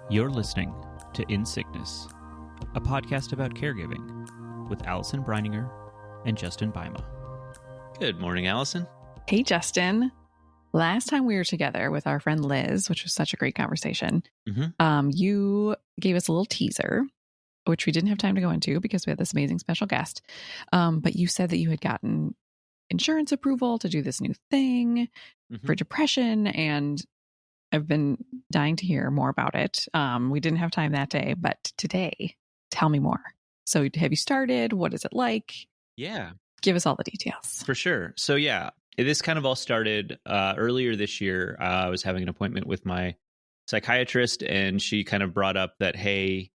You're listening to In Sickness, a podcast about caregiving with Allison Breininger and Justin Bima. Good morning, Allison. Hey, Justin. Last time we were together with our friend Liz, which was such a great conversation, you gave us a little teaser, which we didn't have time to go into because we had this amazing special guest. But you said that you had gotten insurance approval to do this new thing for depression, and I've been dying to hear more about it. We didn't have time that day, but today, tell me more. So have you started? What is it like? Yeah. Give us all the details. For sure. So yeah, this kind of all started earlier this year. I was having an appointment with my psychiatrist, and she kind of brought up that, hey,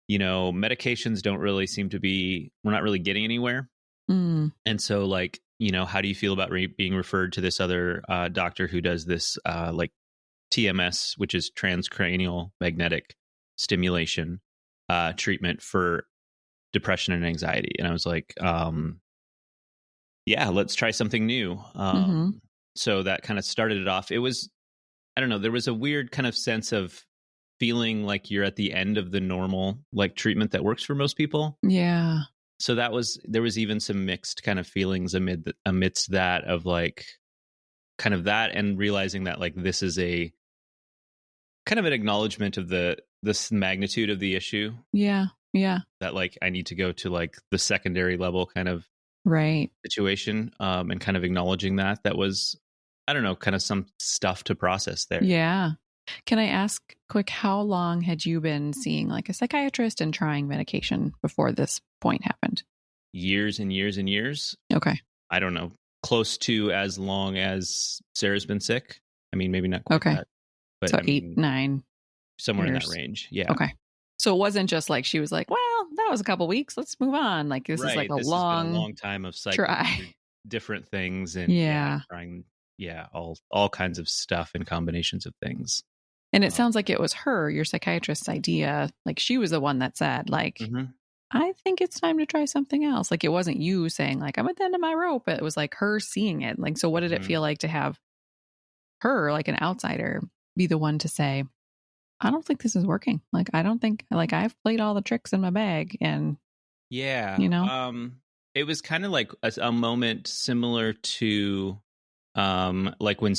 you know, medications don't really seem to be, we're not really getting anywhere. And so, like, you know, how do you feel about being referred to this other doctor who does this like TMS, which is Transcranial Magnetic Stimulation treatment for depression and anxiety? And I was like, yeah, let's try something new. So that kind of started it off. It was, I don't know, there was a weird kind of sense of feeling like you're at the end of the normal like treatment that works for most people. Yeah. So there was even some mixed kind of feelings amidst that of like kind of that, and realizing that like this is a kind of an acknowledgement of this magnitude of the issue. Yeah. Yeah. That like I need to go to like the secondary level kind of situation, and kind of acknowledging that was, I don't know, kind of some stuff to process there. Yeah. Can I ask quick, how long had you been seeing like a psychiatrist and trying medication before this point happened? Years and years and years. Okay. I don't know, close to as long as Sarah's been sick. I mean, maybe not quite that, but so I mean, 8, 9 somewhere years. in that range. Yeah. Okay. So it wasn't just like she was like, well, that was a couple weeks, let's move on. Like this is like This a has been a long time of cycling through different things and trying all kinds of stuff and combinations of things. And it sounds like it was her, your psychiatrist's idea. Like she was the one that said, like, I think it's time to try something else. Like it wasn't you saying like, I'm at the end of my rope. It was like her seeing it. Like, so what did it feel like to have her, like an outsider, be the one to say, I don't think this is working. Like, I don't think, like, I've played all the tricks in my bag, and you know, it was kind of like a moment similar to like when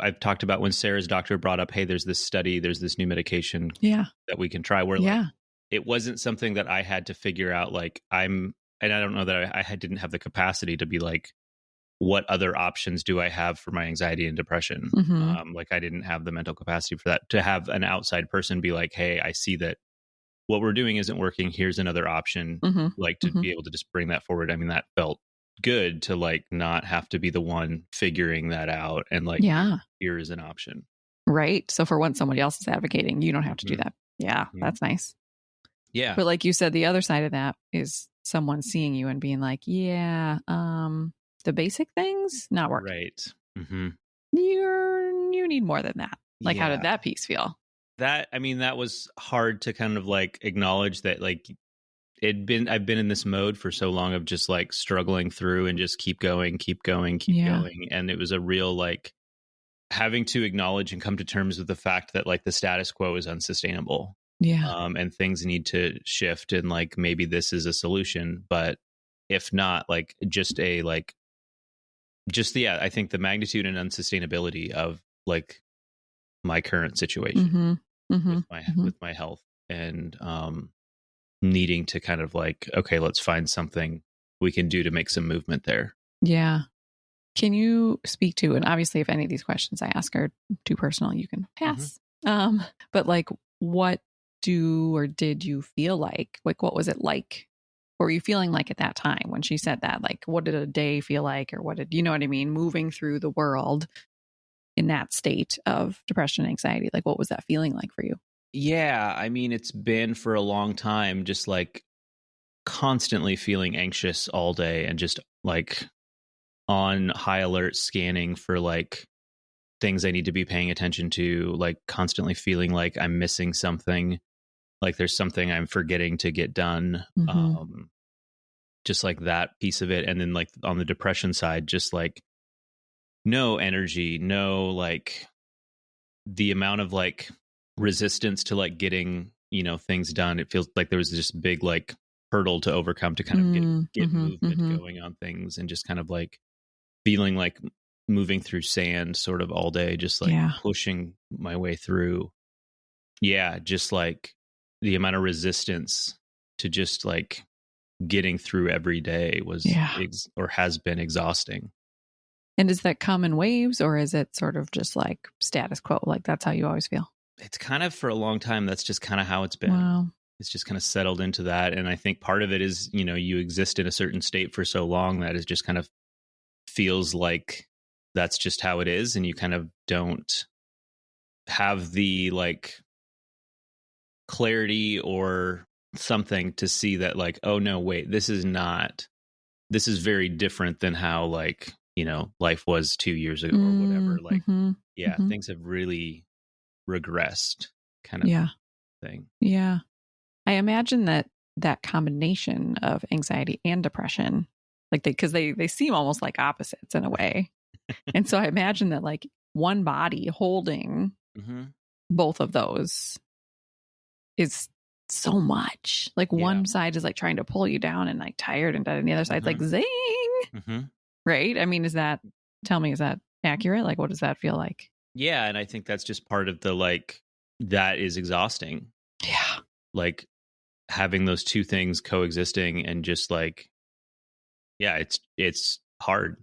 I've talked about when Sarah's doctor brought up, hey, there's this study, there's this new medication that we can try, where like, it wasn't something that I had to figure out. Like and I don't know that I didn't have the capacity to be like, what other options do I have for my anxiety and depression? Like I didn't have the mental capacity for that, to have an outside person be like, hey, I see that what we're doing isn't working. Here's another option. Like to be able to just bring that forward. I mean, that felt good to like not have to be the one figuring that out and like, here is an option. Right. So for once somebody else is advocating, you don't have to do that. Yeah. That's nice. Yeah. But like you said, the other side of that is someone seeing you and being like, the basic things not working. Right. You need more than that. Like, how did that piece feel? That, I mean, that was hard to kind of like acknowledge that like I've been in this mode for so long of just like struggling through and just keep going. And it was a real like having to acknowledge and come to terms with the fact that like the status quo is unsustainable. And things need to shift, and like maybe this is a solution, but if not, like I think the magnitude and unsustainability of like my current situation with my health, and needing to kind of like, okay, let's find something we can do to make some movement there. Yeah. Can you speak to, and obviously if any of these questions I ask are too personal, you can pass. But like, what did you feel like? Like, what was it like? What were you feeling like at that time when she said that? Like, what did a day feel like? Or what did, you know what I mean? Moving through the world in that state of depression and anxiety. Like, what was that feeling like for you? Yeah. I mean, it's been for a long time, just like constantly feeling anxious all day and just like on high alert, scanning for like things I need to be paying attention to, like constantly feeling like I'm missing something, like there's something I'm forgetting to get done. Just like that piece of it. And then like on the depression side, just like no energy, no like the amount of like resistance to like getting, things done. It feels like there was this big like hurdle to overcome to kind of get movement going on things, and just kind of like feeling like moving through sand sort of all day, just like pushing my way through. Yeah. Just like the amount of resistance to just like getting through every day was or has been exhausting. And does that come in waves, or is it sort of just like status quo? Like that's how you always feel? It's kind of, for a long time, that's just kind of how it's been. Wow. It's just kind of settled into that. And I think part of it is, you exist in a certain state for so long that it just kind of feels like that's just how it is. And you kind of don't have the like clarity or something to see that like, oh no, wait, this is very different than how like, life was 2 years ago or whatever. Like, things have really regressed kind of thing. Yeah. I imagine that combination of anxiety and depression, like because they seem almost like opposites in a way. And so I imagine that like one body holding both of those is so much. Like one side is like trying to pull you down and like tired, and the other side's like zing. Right? I mean, tell me, is that accurate? Like, what does that feel like? Yeah. And I think that's just part of the like, that is exhausting. Yeah. Like having those two things coexisting, and just like, it's hard.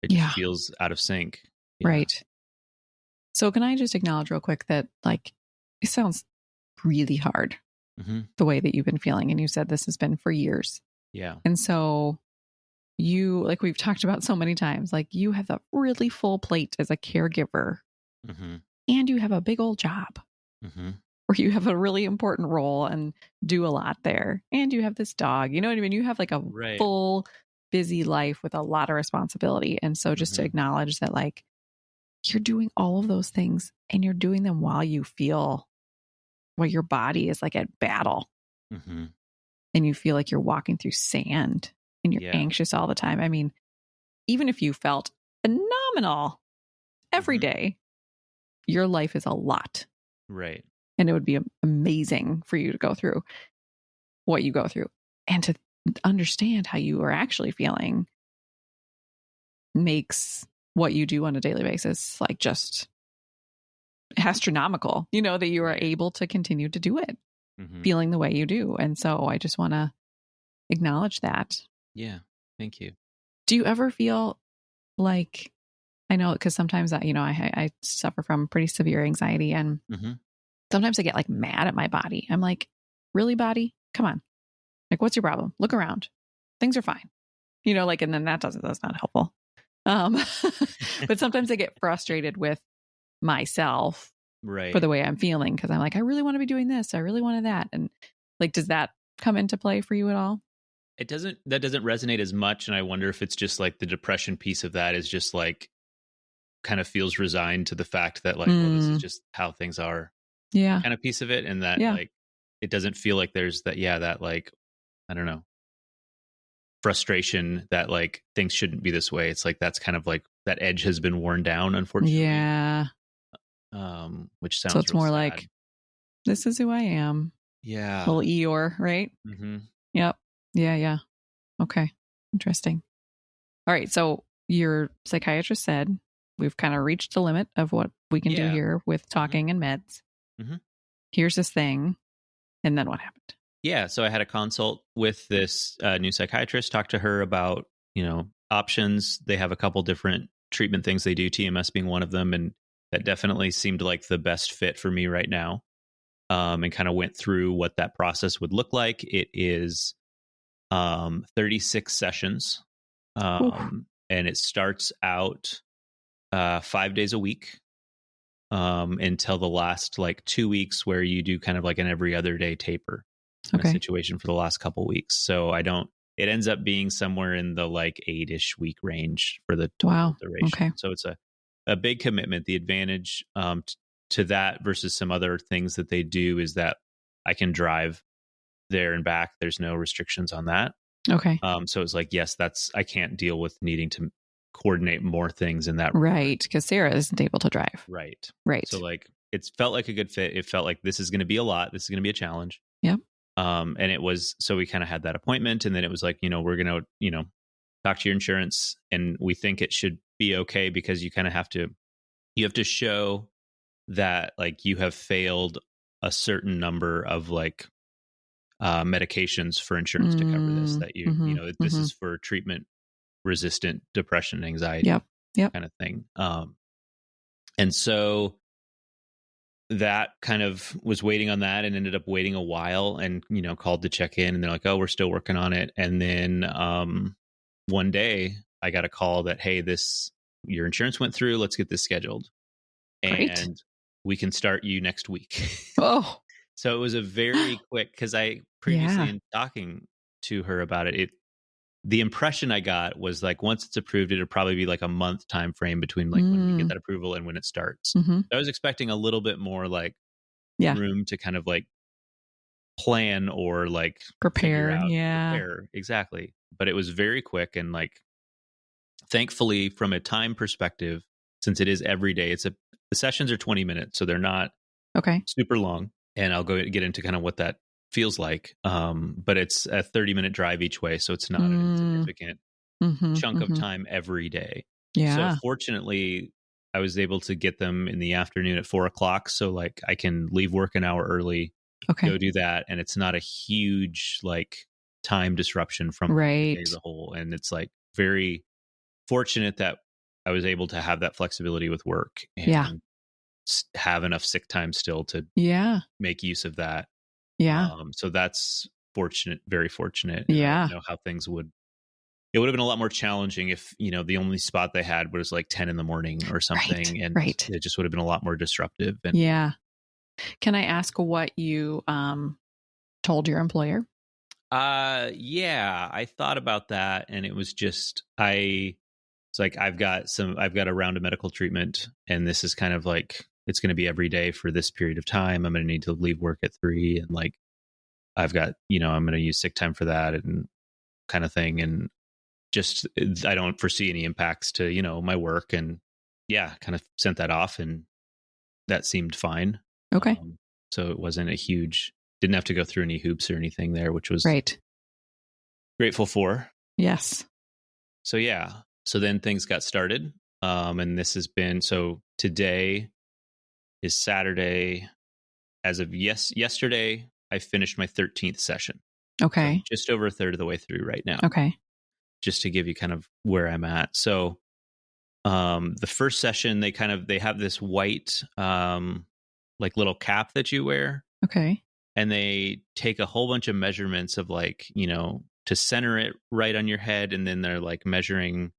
It just feels out of sync. Yeah. Right. So can I just acknowledge real quick that like, it sounds really hard the way that you've been feeling. And you said this has been for years. Yeah. And so you, like we've talked about so many times, like you have a really full plate as a caregiver, and you have a big old job where you have a really important role and do a lot there. And you have this dog, you know what I mean? You have like a full busy life with a lot of responsibility. And so just to acknowledge that like you're doing all of those things, and you're doing them while you feel where your body is like at battle, and you feel like you're walking through sand, and you're anxious all the time. I mean, even if you felt phenomenal every day, your life is a lot. Right. And it would be amazing for you to go through what you go through, and to understand how you are actually feeling makes what you do on a daily basis like just astronomical, that you are able to continue to do it feeling the way you do. And so I just want to acknowledge that. Yeah. Thank you. Do you ever feel like, I know, because sometimes I suffer from pretty severe anxiety, and sometimes I get like mad at my body. I'm like, really, body? Come on. Like, what's your problem? Look around. Things are fine. Like, and then that's not helpful. But sometimes I get frustrated with myself for the way I'm feeling, because I'm like, I really want to be doing this. I really wanted that. And like, does that come into play for you at all? That doesn't resonate as much. And I wonder if it's just like the depression piece of that is just like kind of feels resigned to the fact that like, well, this is just how things are. Yeah. Kind of piece of it. And that like, it doesn't feel like there's that like, I don't know, frustration that like things shouldn't be this way. It's like, that's kind of like that edge has been worn down, unfortunately. Yeah. Which sounds so it's more sad. like, this is who I am. Yeah. Little Eeyore, right? Yep. Yeah. Okay. Interesting. All right. So your psychiatrist said we've kind of reached the limit of what we can do here with talking and meds. Here's this thing. And then what happened? Yeah. So I had a consult with this new psychiatrist, talked to her about, options. They have a couple different treatment things they do, TMS being one of them. And that definitely seemed like the best fit for me right now. And kind of went through what that process would look like. It is 36 sessions. And it starts out 5 days a week until the last like 2 weeks, where you do kind of like an every other day taper situation for the last couple weeks. So it ends up being somewhere in the like 8-ish week range for the total duration. Okay. So it's a big commitment. The advantage to that versus some other things that they do is that I can drive there and back. There's no restrictions on that. Okay. So it's like, yes, I can't deal with needing to coordinate more things in that. Right. Because Sarah isn't able to drive. Right. Right. So like, it felt like a good fit. It felt like this is going to be a lot. This is going to be a challenge. Yep. And it was, so we kind of had that appointment, and then it was like, we're going to, talk to your insurance, and we think it should be okay, because you kind of have to show that like you have failed a certain number of like medications for insurance to cover this, that this is for treatment resistant depression and anxiety. Yep. Kind of thing. And so that kind of was waiting on that, and ended up waiting a while, and called to check in, and they're like, oh, we're still working on it. And then one day I got a call that, hey, your insurance went through, let's get this scheduled. Great. And we can start you next week. Oh. So it was a very quick, because I previously in talking to her about it, the impression I got was like, once it's approved, it'll probably be like a month time frame between like when we get that approval and when it starts. Mm-hmm. I was expecting a little bit more like room to kind of like plan or like prepare. Prepare. Exactly. But it was very quick, and like, thankfully from a time perspective, since it is every day, the sessions are 20 minutes, so they're not super long. And I'll get into kind of what that feels like. But it's a 30-minute drive each way, so it's not an insignificant chunk of time every day. Yeah. So fortunately, I was able to get them in the afternoon at 4:00. So like I can leave work an hour early, go do that. And it's not a huge like time disruption from the day as a whole. And it's like very fortunate that I was able to have that flexibility with work and have enough sick time still to make use of that. So that's fortunate, very fortunate. I don't know how things it would have been a lot more challenging if, the only spot they had was like 10 in the morning or something. And it just would have been a lot more disruptive. And can I ask what you told your employer? I thought about that, and it was just, it's like, I've got a round of medical treatment, and this is kind of like, it's going to be every day for this period of time. I'm going to need to leave work at 3, and like, I've got, I'm going to use sick time for that and kind of thing. And just, I don't foresee any impacts to, my work, and kind of sent that off, and that seemed fine. So it wasn't didn't have to go through any hoops or anything there, which was grateful for. Yes. So so then things got started. And this has been, so today is Saturday. As of yesterday, I finished my 13th session. Okay. So just over a third of the way through right now. Okay. Just to give you kind of where I'm at. So the first session, they have this white like little cap that you wear. Okay. And they take a whole bunch of measurements of like, to center it right on your head. And then they're like measuring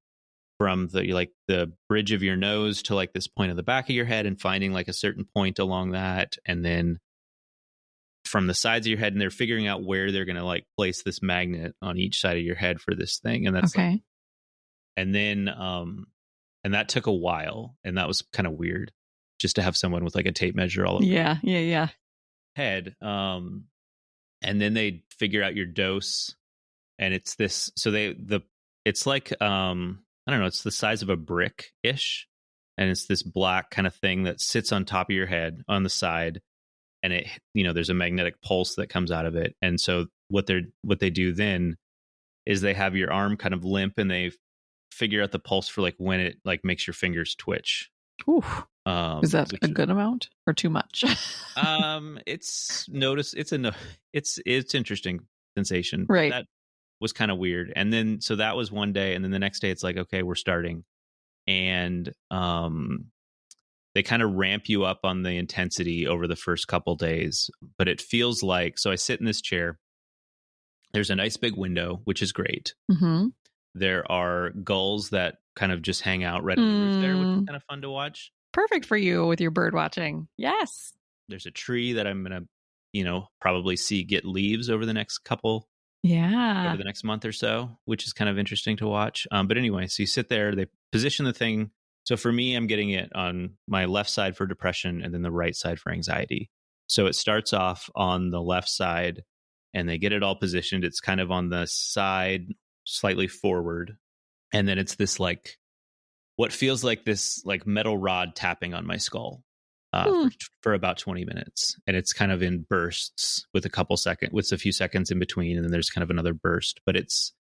from the bridge of your nose to like this point of the back of your head, and finding like a certain point along that. And then from the sides of your head, and they're figuring out where they're going to like place this magnet on each side of your head for this thing. And that's and then, and that took a while, and that was kind of weird just to have someone with like a tape measure all over head. And then they figure out your dose, and it's this, so it's like, I don't know, it's the size of a brick ish. And it's this black kind of thing that sits on top of your head on the side. And it, there's a magnetic pulse that comes out of it. And so what they do then is they have your arm kind of limp, and they figure out the pulse for like when it like makes your fingers twitch. Oof. Is that a good amount or too much? It's interesting sensation. Right. That was kind of weird. And then, so that was one day. And then the next day it's like, okay, we're starting. And, they kind of ramp you up on the intensity over the first couple days, but it feels like, so I sit in this chair, there's a nice big window, which is great. Mm-hmm. There are gulls that kind of just hang out right on the roof there, which is kind of fun to watch. Perfect for you with your bird watching. Yes. There's a tree that I'm going to, probably see get leaves over the next over the next month or so, which is kind of interesting to watch. But anyway, so you sit there, they position the thing. So for me, I'm getting it on my left side for depression, and then the right side for anxiety. So it starts off on the left side, and they get it all positioned. It's kind of on the side, slightly forward. And then it's this like, what feels like this like metal rod tapping on my skull. for about 20 minutes. And it's kind of in bursts with a few seconds in between. And then there's kind of another burst, but it's,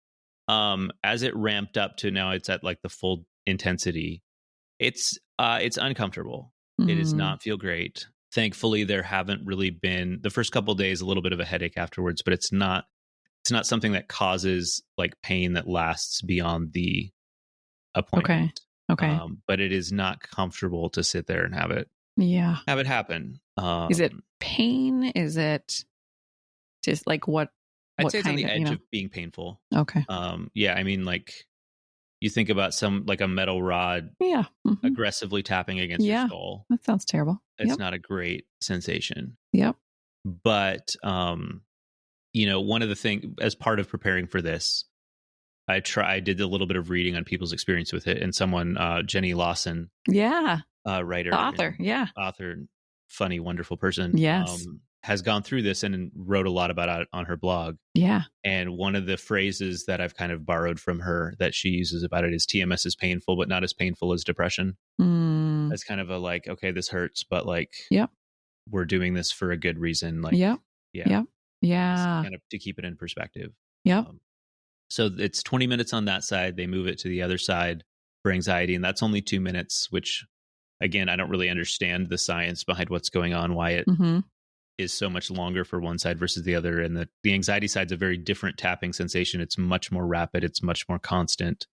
as it ramped up to now it's at like the full intensity. It's uncomfortable. It does not feel great. Thankfully, there haven't really been the first couple of days, a little bit of a headache afterwards, but it's not something that causes like pain that lasts beyond the appointment. Okay. But it is not comfortable to sit there and have it happen. Is it pain? Is it just like what? I'd say it's on the edge of being painful. Okay. Yeah. I mean, like you think about like a metal rod aggressively tapping against your skull. That sounds terrible. It's not a great sensation. Yep. But, one of the things as part of preparing for this, I did a little bit of reading on people's experience with it, and someone, Jenny Lawson, writer, author, funny, wonderful person, has gone through this and wrote a lot about it on her blog. Yeah, and one of the phrases that I've kind of borrowed from her that she uses about it is TMS is painful, but not as painful as depression. That's kind of a like, okay, this hurts, but like, we're doing this for a good reason. Like, kind of to keep it in perspective. So it's 20 minutes on that side. They move it to the other side for anxiety. And that's only 2 minutes, which again, I don't really understand the science behind what's going on, why it is so much longer for one side versus the other. And the anxiety side's a very different tapping sensation. It's much more rapid. It's much more constant.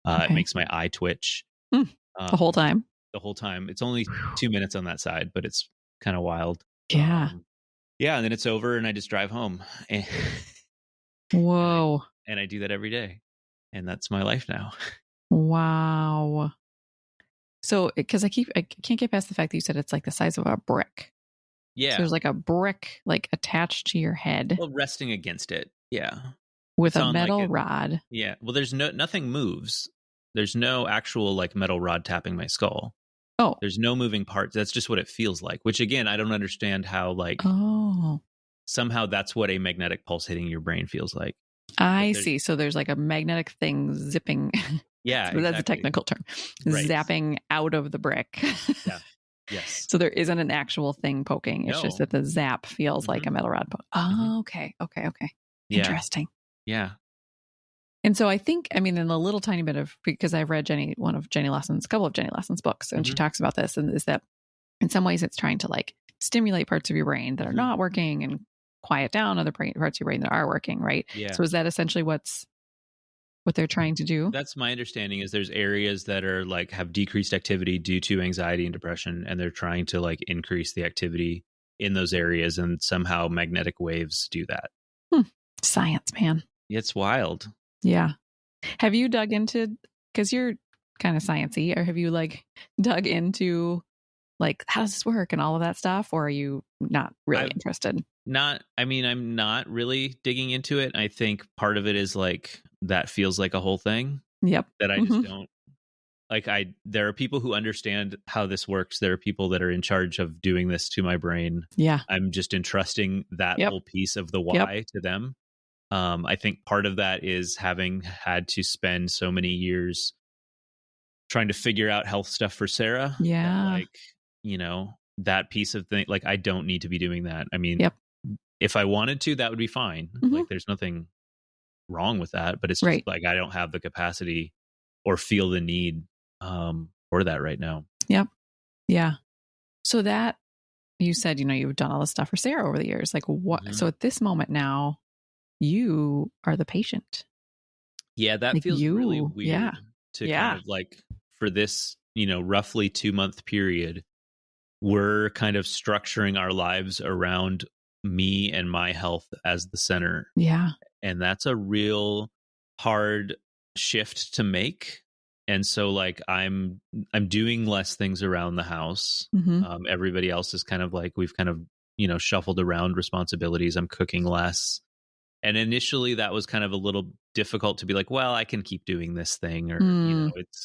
It makes my eye twitch. The whole time? The whole time. It's only 2 minutes on that side, but it's kind of wild. Yeah. And then it's over and I just drive home. Whoa. And I do that every day. And that's my life now. Wow. So, because I can't get past the fact that you said it's like the size of a brick. Yeah. So there's like a brick like attached to your head. Well, resting against it. Yeah. With a metal rod. Yeah. Well, there's nothing moves. There's no actual like metal rod tapping my skull. Oh. There's no moving parts. That's just what it feels like, which again, I don't understand how like somehow that's what a magnetic pulse hitting your brain feels like. I see. So there's like a magnetic thing zipping. Yeah. So that's a technical term. Right. Zapping out of the brick. Yeah. Yes. So there isn't an actual thing poking. It's just that the zap feels like a metal rod poke. Oh, okay. Interesting. Yeah. And so I think, I mean, in a little tiny bit of, because I've read a couple of Jenny Lawson's books, and she talks about this, and is that in some ways it's trying to like stimulate parts of your brain that are not working and quiet down other parts of your brain that are working, right? Yeah. So is that essentially what they're trying to do? That's my understanding, is there's areas that are like have decreased activity due to anxiety and depression, and they're trying to like increase the activity in those areas, and somehow magnetic waves do that. Science, man. It's wild. Yeah. Have you dug into, because you're kind of sciencey, or have you like dug into like, how does this work and all of that stuff? Or are you not really interested? I'm not really digging into it. I think part of it is like, that feels like a whole thing. Yep. That I just don't like. There are people who understand how this works. There are people that are in charge of doing this to my brain. Yeah. I'm just entrusting that whole piece of the why to them. I think part of that is having had to spend so many years trying to figure out health stuff for Sarah. Yeah. That piece of thing, like I don't need to be doing that. I mean, if I wanted to, that would be fine. Like there's nothing wrong with that, but it's just like, I don't have the capacity or feel the need for that right now. Yep. Yeah. So that you said, you've done all this stuff for Sarah over the years. Like what? So at this moment now, you are the patient. Yeah, that like feels really weird to kind of like, for this, roughly 2-month period, we're kind of structuring our lives around me and my health as the center. Yeah. And that's a real hard shift to make. And so like, I'm doing less things around the house. Everybody else is kind of like, we've kind of, shuffled around responsibilities. I'm cooking less. And initially that was kind of a little difficult to be like, well, I can keep doing this thing, or,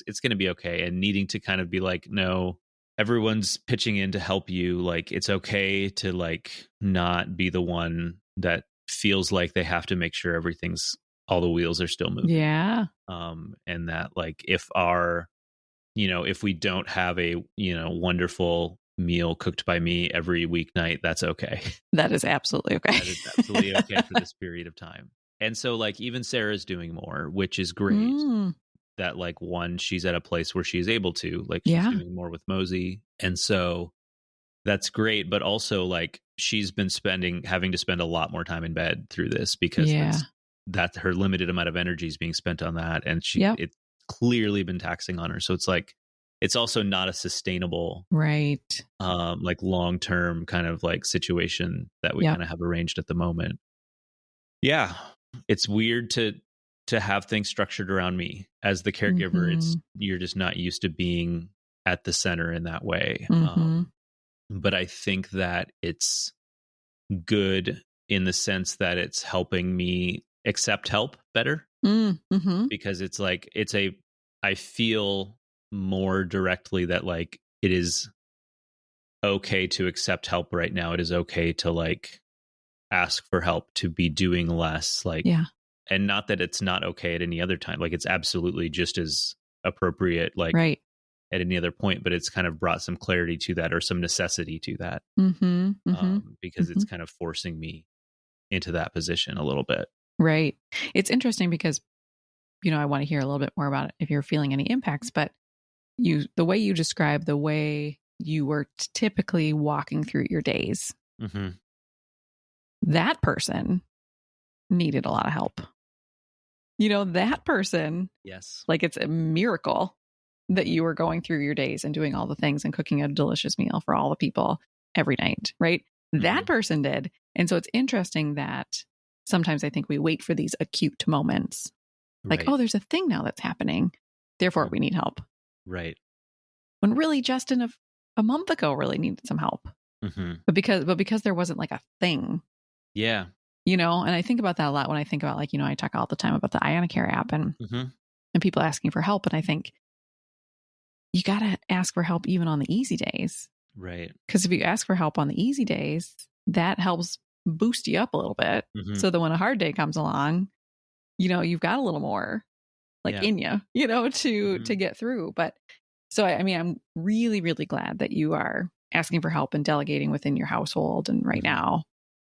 it's going to be okay. And needing to kind of be like, no, everyone's pitching in to help you. Like, it's okay to like not be the one that feels like they have to make sure all the wheels are still moving. Yeah. And that like, if we don't have a, wonderful meal cooked by me every weeknight, that's okay. That is absolutely okay. That is absolutely okay for this period of time. And so like even Sarah's doing more, which is great. That like one, she's at a place where she's able to, like she's doing more with Mosey. And so that's great. But also like she's been having to spend a lot more time in bed through this because that's her limited amount of energy is being spent on that. And it's clearly been taxing on her. So it's like, it's also not a sustainable, like long-term kind of like situation that we kind of have arranged at the moment. Yeah. It's weird to have things structured around me as the caregiver. You're just not used to being at the center in that way. But I think that it's good in the sense that it's helping me accept help better because it's like, I feel more directly that like, it is okay to accept help right now. It is okay to like ask for help, to be doing less, like, and not that it's not okay at any other time. Like it's absolutely just as appropriate, like at any other point, but it's kind of brought some clarity to that or some necessity to that because it's kind of forcing me into that position a little bit. Right. It's interesting because, I want to hear a little bit more about it if you're feeling any impacts, but the way you describe the way you were typically walking through your days, that person needed a lot of help. That person, like it's a miracle that you were going through your days and doing all the things and cooking a delicious meal for all the people every night, right? That person did. And so it's interesting that sometimes I think we wait for these acute moments. Like, oh, there's a thing now that's happening. Therefore, we need help. Right. When really Justin a month ago really needed some help. But because there wasn't like a thing. Yeah. And I think about that a lot when I think about like, I talk all the time about the IoniCare app and people asking for help. And I think you got to ask for help even on the easy days. Right. Because if you ask for help on the easy days, that helps boost you up a little bit. So that when a hard day comes along, you've got a little more like in you, to get through. But so, I mean, I'm really, really glad that you are asking for help and delegating within your household. And right now,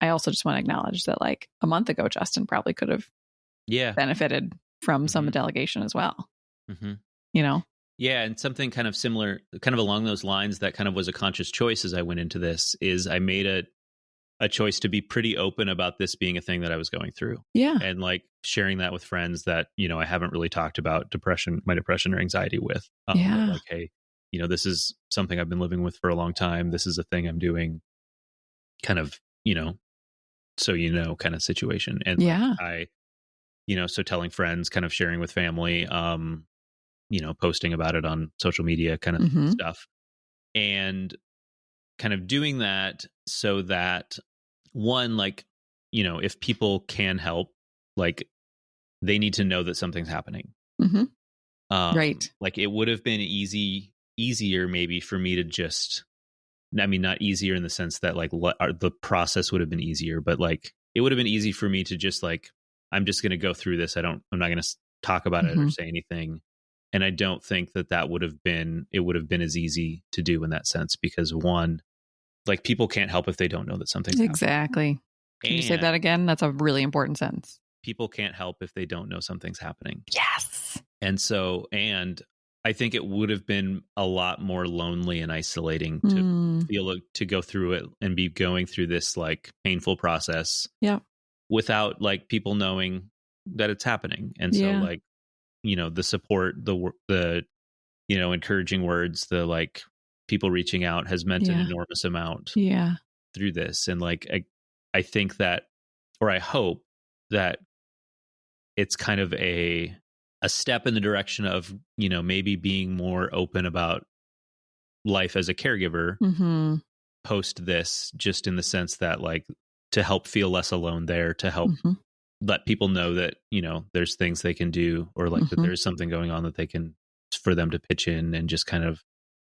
I also just want to acknowledge that like a month ago, Justin probably could have benefited from some delegation as well. Yeah. And something kind of similar, kind of along those lines that kind of was a conscious choice as I went into this is I made a choice to be pretty open about this being a thing that I was going through. Yeah. And like sharing that with friends that, I haven't really talked about my depression or anxiety with. Like, hey, this is something I've been living with for a long time. This is a thing I'm doing kind of, so, kind of situation. And like so telling friends, kind of sharing with family, posting about it on social media kind of stuff and kind of doing that so that one, like, if people can help, like they need to know that something's happening. Right. Like it would have been easier maybe for me to just, I mean, not easier in the sense that like the process would have been easier, but like it would have been easy for me to just like, I'm just going to go through this. I'm not going to talk about it or say anything. And I don't think that it would have been as easy to do in that sense, because one, like people can't help if they don't know that something's happening. Can you say that again? That's a really important sentence. People can't help if they don't know something's happening. Yes. And so, and I think it would have been a lot more lonely and isolating to go through it and be going through this like painful process. Without like people knowing that it's happening. And so like, the support, the encouraging words, the like people reaching out has meant an enormous amount through this. And like, I think that, or I hope that it's kind of a step in the direction of, maybe being more open about life as a caregiver post this, just in the sense that like to help feel less alone there, to help let people know that, there's things they can do, or like that there's something going on that they can, for them to pitch in and just kind of,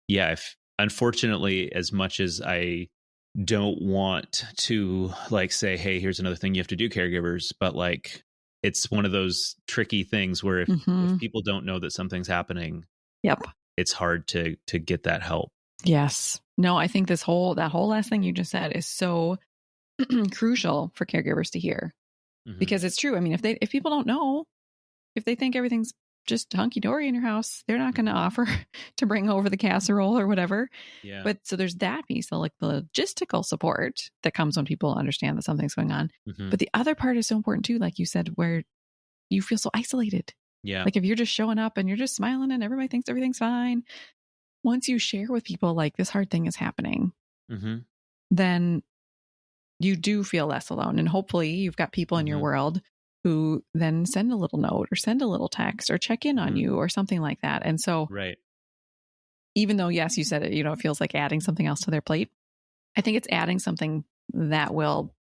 if unfortunately, as much as I don't want to like say, hey, here's another thing you have to do, caregivers, but like, it's one of those tricky things where if people don't know that something's happening, it's hard to get that help. Yes. No, I think that whole last thing you just said is so crucial for caregivers to hear, because it's true. I mean, if people don't know, if they think everything's just hunky dory in your house, they're not going to offer to bring over the casserole or whatever. Yeah. But so there's that piece, so like the logistical support that comes when people understand that something's going on. But the other part is so important too, like you said, where you feel so isolated. Yeah. Like if you're just showing up and you're just smiling and everybody thinks everything's fine, once you share with people like this hard thing is happening, then you do feel less alone. And hopefully you've got people in your world who then send a little note or send a little text or check in on you or something like that. And so even though, yes, you said it, you know, it feels like adding something else to their plate, I think it's adding something that will,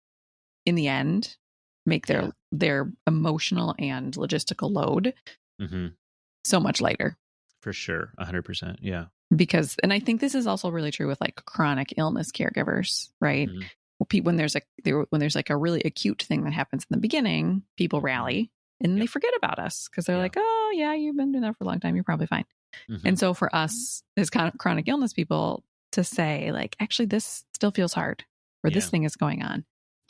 in the end, make their emotional and logistical load so much lighter. For sure. 100%. Yeah. Because, and I think this is also really true with like chronic illness caregivers, right? When there's like a really acute thing that happens in the beginning, people rally and they forget about us because they're like, oh yeah, you've been doing that for a long time, you're probably fine. And so for us as kind of chronic illness people to say like, actually this still feels hard, or this thing is going on.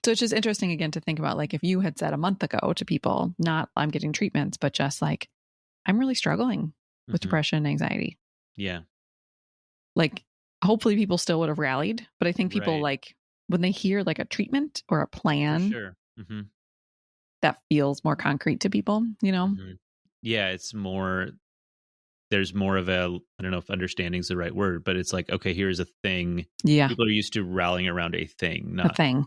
So it's just interesting again to think about, like, if you had said a month ago to people, not I'm getting treatments, but just like, I'm really struggling with depression and anxiety. Yeah. Like, hopefully people still would have rallied, but I think people like when they hear like a treatment or a plan, that feels more concrete to people, you know? Yeah. It's more, there's more of a, I don't know if understanding is the right word, but it's like, okay, here's a thing. Yeah. People are used to rallying around a thing, not a thing.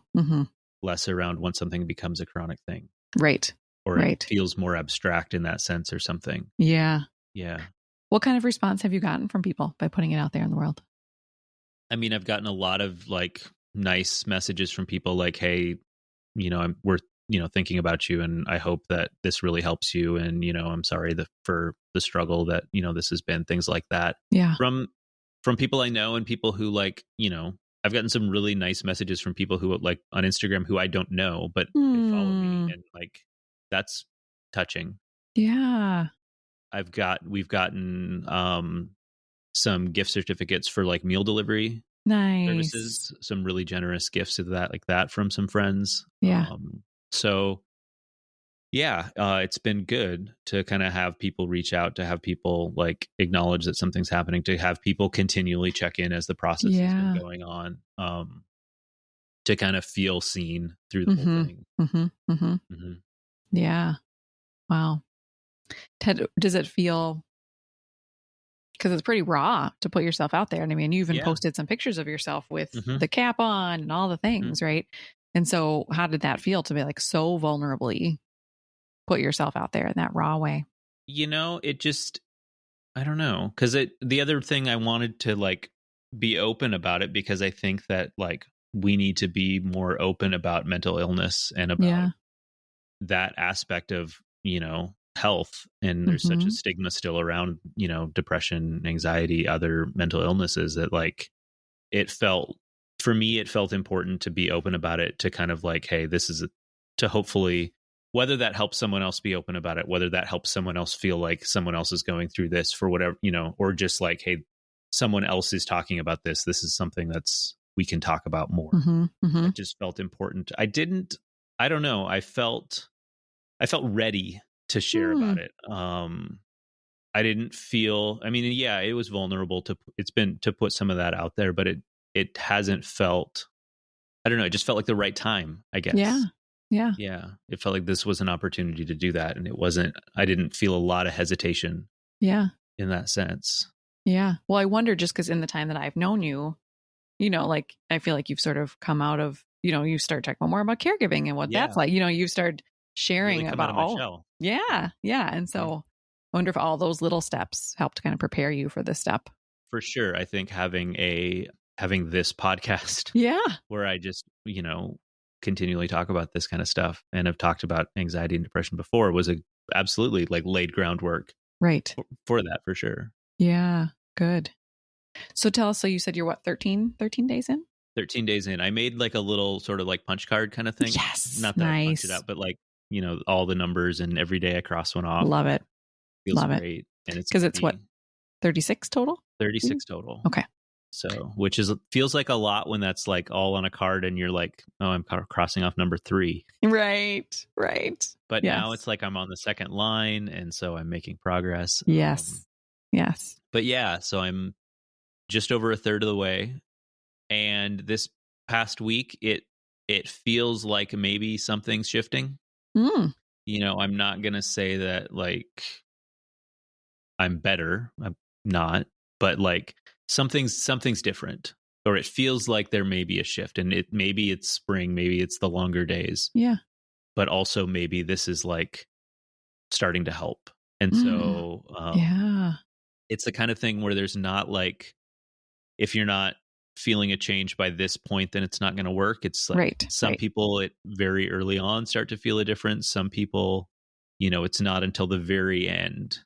Less around when something becomes a chronic thing. Right. Or it feels more abstract in that sense or something. Yeah. Yeah. What kind of response have you gotten from people by putting it out there in the world? I mean, I've gotten a lot of like nice messages from people like, hey, you know, we're thinking about you, and I hope that this really helps you. And, you know, I'm sorry for the struggle that, you know, this has been, things like that. Yeah. From people I know and people who like, you know, I've gotten some really nice messages from people who like on Instagram who I don't know, but they follow me, and like, that's touching. Yeah. We've gotten some gift certificates for like meal delivery services, some really generous gifts of that, like that, from some friends. Yeah. So yeah, it's been good to kind of have people reach out, to have people like acknowledge that something's happening, to have people continually check in as the process has been going on, to kind of feel seen through the whole thing. Yeah. Wow. Ted, does it feel, because it's pretty raw to put yourself out there. And I mean, you even posted some pictures of yourself with the cap on and all the things, right? And so how did that feel to be like so vulnerably put yourself out there in that raw way? You know, it just, I don't know. Because the other thing, I wanted to like be open about it, because I think that like we need to be more open about mental illness and about that aspect of, you know, health. And there's such a stigma still around, you know, depression, anxiety, other mental illnesses, that like for me, it felt important to be open about it, to kind of like, hey, this is to hopefully, whether that helps someone else be open about it, whether that helps someone else feel like someone else is going through this for whatever, you know, or just like, hey, someone else is talking about this. This is something we can talk about more. It just felt important. I don't know. I felt ready to share about it. I didn't feel, I mean, yeah, it was vulnerable to put some of that out there, but it hasn't felt, I don't know. It just felt like the right time, I guess. Yeah. It felt like this was an opportunity to do that. And I didn't feel a lot of hesitation. In that sense. Yeah. Well, I wonder, just because in the time that I've known you, you know, like, I feel like you've sort of come out of, you know, you start talking more about caregiving and what that's like, you know, you start sharing really about all. Shell. Yeah. And so I wonder if all those little steps helped kind of prepare you for this step. For sure. I think having this podcast where I just, you know, continually talk about this kind of stuff, and have talked about anxiety and depression before, was absolutely like laid groundwork for that, for sure. Yeah. Good. So tell us, so you said you're what, 13 days in? 13 days in. I made like a little sort of like punch card kind of thing. Yes. Not that I punched it out, but like, you know, all the numbers, and every day I cross one off. Love it. Feels great. And it's because it's what, 36 total? 36 total. Okay. So, which feels like a lot when that's like all on a card and you're like, oh, I'm crossing off number 3. Right. But now it's like I'm on the second line, and so I'm making progress. Yes. But yeah, so I'm just over a third of the way. And this past week, it feels like maybe something's shifting. Mm. I'm not going to say that like I'm better. I'm not, but like something's different, or it feels like there may be a shift, and maybe it's spring, maybe it's the longer days. Yeah. But also maybe this is like starting to help. And so it's the kind of thing where there's not like, if you're not feeling a change by this point, then it's not going to work. It's like some people it very early on start to feel a difference. Some people, it's not until the very end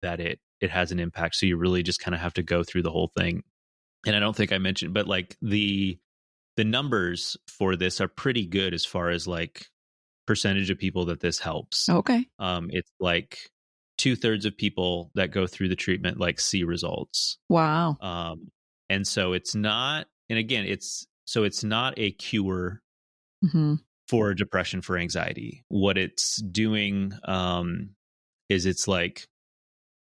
that it has an impact. So you really just kind of have to go through the whole thing. And I don't think I mentioned, but like the numbers for this are pretty good as far as like percentage of people that this helps. Okay. It's like 2/3 of people that go through the treatment like see results. Wow. And so it's not, and again, it's not a cure for depression, for anxiety. What it's doing is it's like,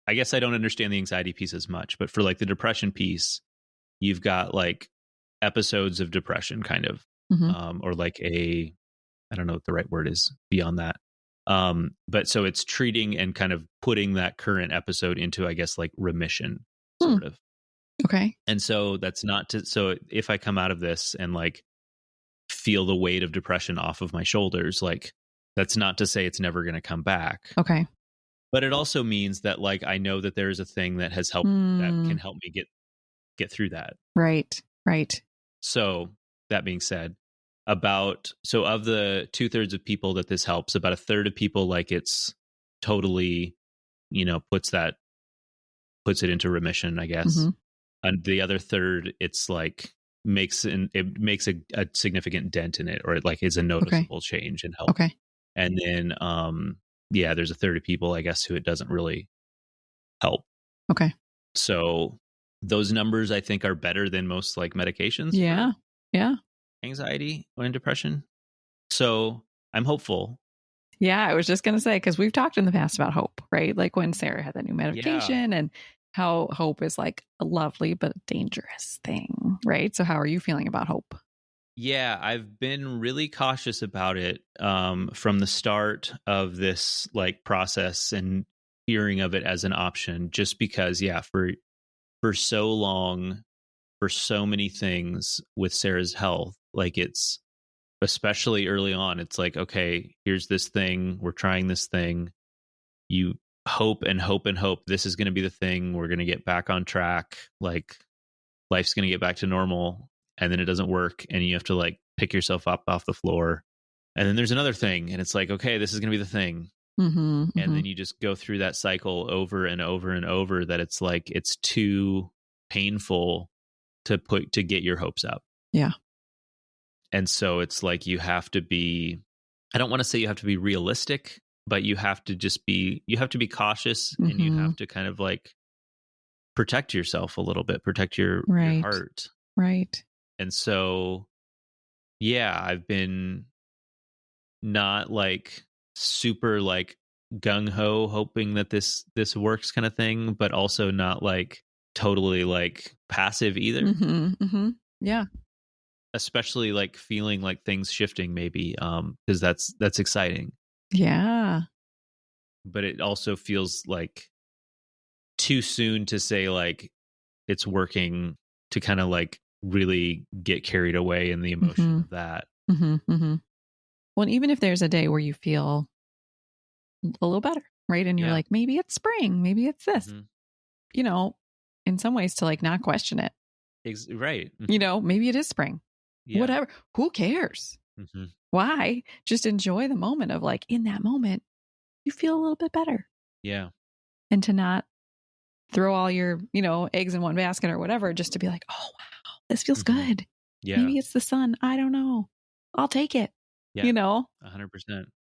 I guess I don't understand the anxiety piece as much, but for like the depression piece, you've got like episodes of depression kind of, or like I don't know what the right word is beyond that. But so it's treating and kind of putting that current episode into, I guess, like remission sort of. Okay. And so that's not to, so if I come out of this and like feel the weight of depression off of my shoulders, like that's not to say it's never going to come back. Okay. But it also means that like I know that there is a thing that has helped that can help me get through that. Right. So that being said, of the 2/3 of people that this helps, about a third of people like it's totally, puts it into remission, I guess. And the other third, it's like makes a significant dent in it, or it like is a noticeable change in health. Okay. And then there's a third of people, I guess, who it doesn't really help. Okay. So those numbers I think are better than most like medications. Yeah. Anxiety or depression. So I'm hopeful. Yeah, I was just going to say, because we've talked in the past about hope, right? Like when Sarah had that new medication and how hope is like a lovely but dangerous thing, right? So how are you feeling about hope? Yeah, I've been really cautious about it from the start of this like process and hearing of it as an option, just because, for so long, for so many things with Sarah's health, like it's, especially early on, it's like, okay, here's this thing, we're trying this thing. You hope and hope and hope this is going to be the thing. We're going to get back on track. Like life's going to get back to normal. And then it doesn't work. And you have to like pick yourself up off the floor. And then there's another thing. And it's like, okay, this is going to be the thing. And then you just go through that cycle over and over and over, that it's like, it's too painful to get your hopes up. Yeah. And so it's like, you have to be, I don't want to say you have to be realistic, but you have to be cautious, and you have to kind of like protect yourself a little bit, protect your heart. Right. And so, I've been not like super like gung ho hoping that this works kind of thing, but also not like totally like passive either. Yeah. Especially like feeling like things shifting maybe, because that's exciting. Yeah. But it also feels like too soon to say like it's working, to kind of like really get carried away in the emotion of that. Well, even if there's a day where you feel a little better, right? And you're like, maybe it's spring, maybe it's this, in some ways to like not question it. Right. Maybe it is spring. Yeah. Whatever. Who cares? Why? Just enjoy the moment of like, in that moment, you feel a little bit better. Yeah. And to not throw all your, eggs in one basket or whatever, just to be like, oh, wow, this feels good. Yeah. Maybe it's the sun. I don't know. I'll take it. Yeah. 100%.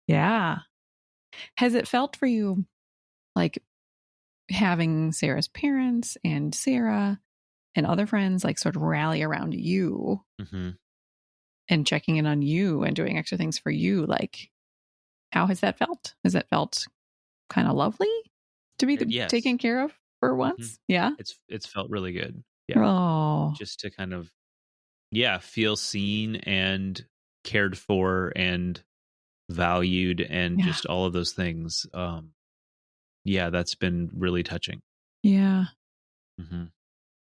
Yeah. Has it felt for you like having Sarah's parents and Sarah and other friends like sort of rally around you and checking in on you and doing extra things for you, like how has that felt? Has that felt kind of lovely to be taken care of for once? Yeah. It's felt really good. Yeah. Oh. Just to kind of feel seen and cared for and valued and just all of those things. That's been really touching. Yeah.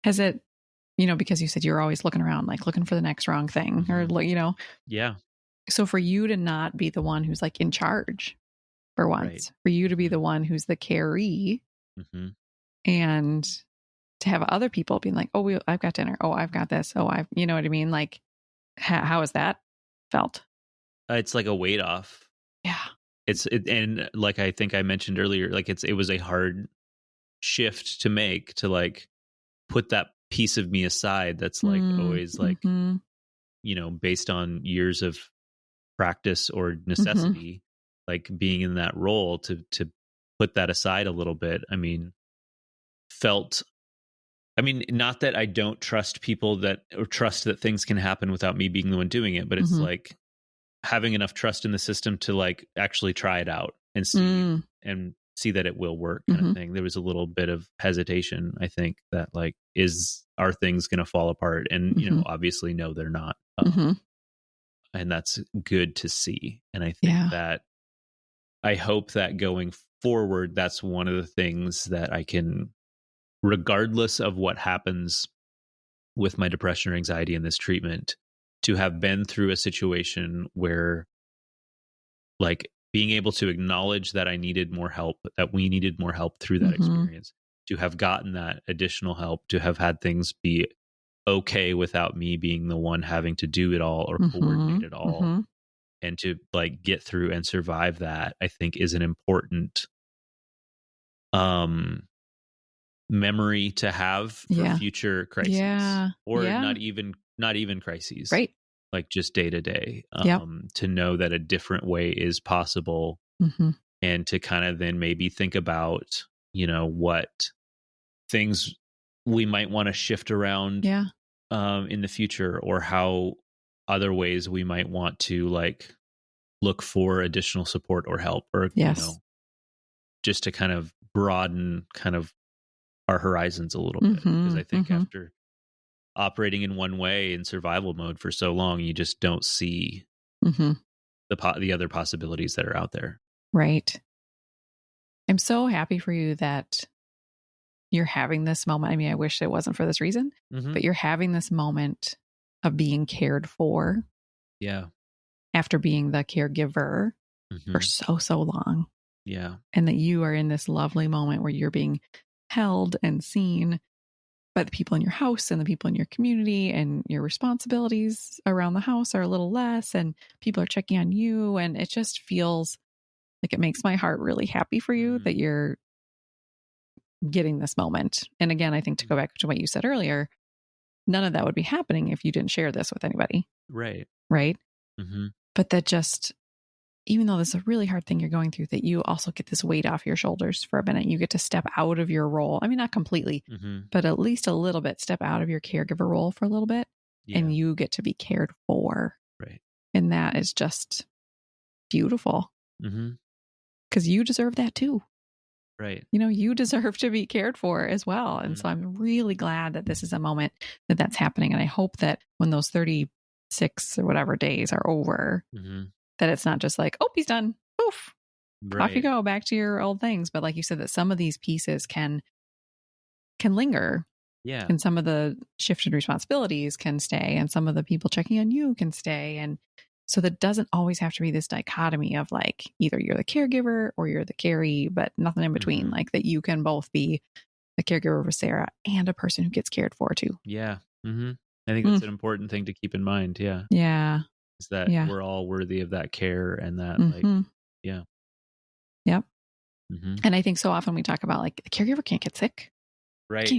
Has it, because you said you're always looking around, like looking for the next wrong thing or, Yeah. So for you to not be the one who's like in charge for once, for you to be the one who's the caree and to have other people being like, oh, I've got dinner. Oh, I've got this. Oh, you know what I mean? Like, how has that felt? It's like a weight off. Yeah. And like I think I mentioned earlier, like it was a hard shift to make, to like put that piece of me aside that's like always like based on years of practice or necessity, like being in that role, to put that aside a little bit. Not that I don't trust people or trust that things can happen without me being the one doing it, but it's like having enough trust in the system to like actually try it out and see that it will work, kind of thing. There was a little bit of hesitation, I think, that like, are things going to fall apart? And, obviously, no, they're not. And that's good to see. And I think that I hope that going forward, that's one of the things that I can, regardless of what happens with my depression or anxiety in this treatment, to have been through a situation where like being able to acknowledge that I needed more help, that we needed more help through that experience, to have gotten that additional help, to have had things be okay without me being the one having to do it all or coordinate it all, and to like get through and survive that, I think is an important memory to have for future crises, or not even crises, right? Like just day to day, to know that a different way is possible, and to kind of then maybe think about, what things we might want to shift around in the future, or how other ways we might want to like look for additional support or help, or, just to kind of broaden kind of our horizons a little bit. Because I think after operating in one way in survival mode for so long, you just don't see the other possibilities that are out there. Right. I'm so happy for you that you're having this moment. I mean, I wish it wasn't for this reason, but you're having this moment of being cared for. Yeah. After being the caregiver for so long. Yeah. And that you are in this lovely moment where you're being held and seen by the people in your house and the people in your community, and your responsibilities around the house are a little less, and people are checking on you. And it just feels like it makes my heart really happy for you that you're getting this moment. And again, I think to go back to what you said earlier, none of that would be happening if you didn't share this with anybody. Right. Right. But that just, even though this is a really hard thing you're going through, that you also get this weight off your shoulders for a minute. You get to step out of your role. I mean, not completely, but at least a little bit, step out of your caregiver role for a little bit, and you get to be cared for. Right. And that is just beautiful. Because you deserve that too. Right. You deserve to be cared for as well. And so I'm really glad that this is a moment that's happening. And I hope that when those 36 or whatever days are over, that it's not just like, oh, he's done. Poof. Right. Off you go back to your old things. But like you said, that some of these pieces can linger. Yeah. And some of the shifted responsibilities can stay, and some of the people checking on you can stay. And so that doesn't always have to be this dichotomy of like, either you're the caregiver or you're the caree, but nothing in between. Like that you can both be a caregiver for Sarah and a person who gets cared for too. Yeah. I think that's an important thing to keep in mind. Yeah. Yeah. Is that we're all worthy of that care, and that like, Yep. And I think so often we talk about like the caregiver can't get sick. Right.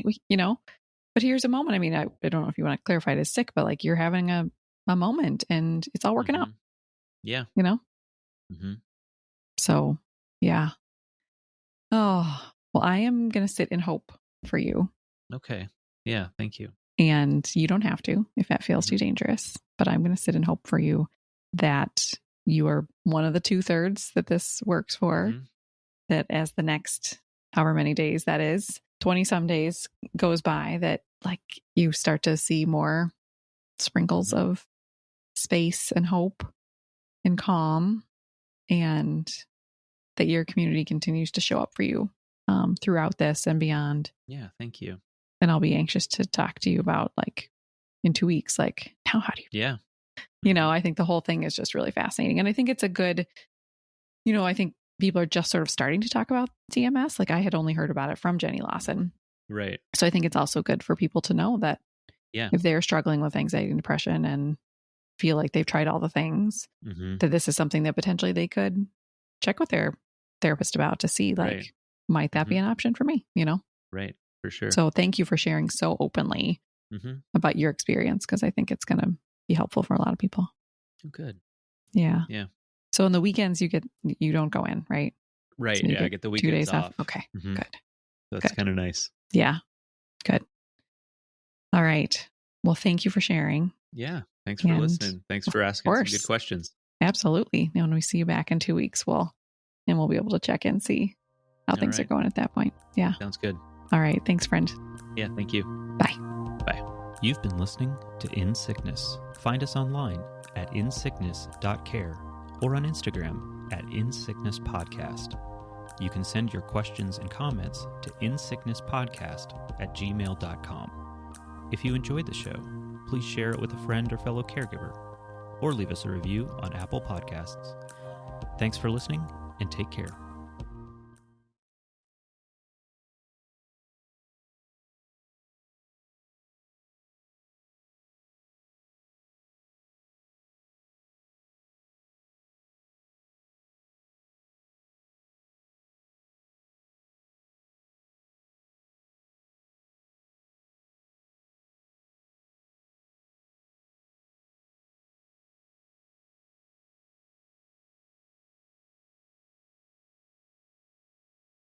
But here's a moment. I mean, I don't know if you want to clarify it as sick, but like you're having a moment and it's all working out. Yeah. So, yeah. Oh, well, I am going to sit in hope for you. Okay. Yeah. Thank you. And you don't have to if that feels too dangerous. But I'm going to sit and hope for you that you are one of the 2/3 that this works for, that as the next however many days that is, 20 some days goes by, that like you start to see more sprinkles of space and hope and calm, and that your community continues to show up for you throughout this and beyond. Yeah. Thank you. And I'll be anxious to talk to you about, like, in 2 weeks, like, now how do you, I think the whole thing is just really fascinating. And I think it's a good, I think people are just sort of starting to talk about TMS. Like, I had only heard about it from Jenny Lawson. Right. So I think it's also good for people to know that if they're struggling with anxiety and depression and feel like they've tried all the things, that this is something that potentially they could check with their therapist about to see, like, might that be an option for me, Right. For sure. So thank you for sharing so openly about your experience, because I think it's going to be helpful for a lot of people. Good. Yeah. Yeah. So on the weekends you don't go in, right? Right. So I get the weekends 2 days off. Okay. Good. That's kind of nice. Yeah. Good. All right. Well, thank you for sharing. Yeah. Thanks for listening. Thanks for asking some good questions. Absolutely. Now, when we see you back in 2 weeks, we'll be able to check in, see how things are going at that point. Yeah. Sounds good. All right. Thanks, friend. Yeah. Thank you. Bye. Bye. You've been listening to In Sickness. Find us online at insickness.care or on Instagram at insicknesspodcast. You can send your questions and comments to insicknesspodcast@gmail.com. If you enjoyed the show, please share it with a friend or fellow caregiver, or leave us a review on Apple Podcasts. Thanks for listening, and take care.